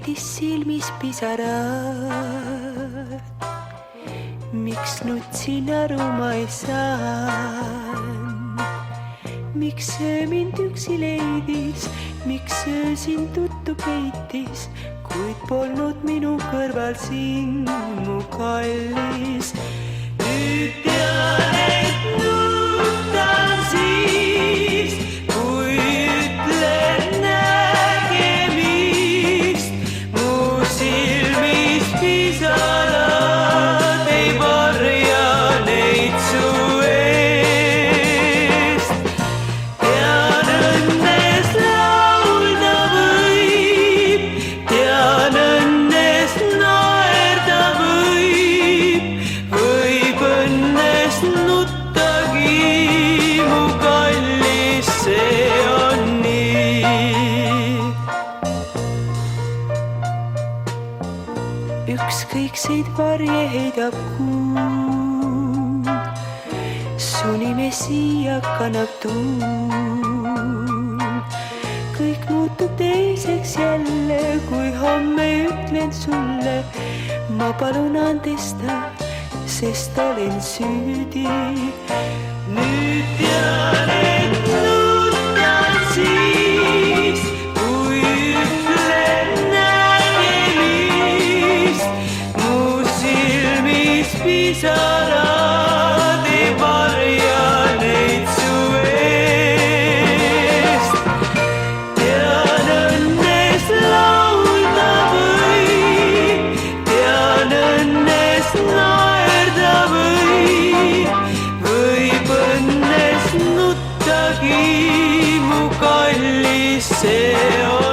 leidis silmis pisarad. Miks nutsin aru ma ei saan, miks see mind üksi leidis, miks öösin tuttu peitis, kuid polnud minu kõrval sind, mu kallis. Nüüd tean, et nutan siis, kui ütlen nägemist. Mu silmis pisarad ei varja neid su eest. Tean, õnnes laulda võib, tean, õnnes naerda võib õnnes nuttagi, mu kallis, see on nii. Ükskõikseid varje heidab kuu, su nime siia kannab tuul. Kõik muutub teiseks jälle, kui homme ütlen sulle, ma palun andesta, sest olen süüdi. Nüüd tean, et nutan siis, kui ütlen nägemist. Mu silmis pisarad ei varja neid su eest. Tean, õnnes laulda võib, tean, õnnes naerda võib õnnes nuttagi, mu kallis, see on.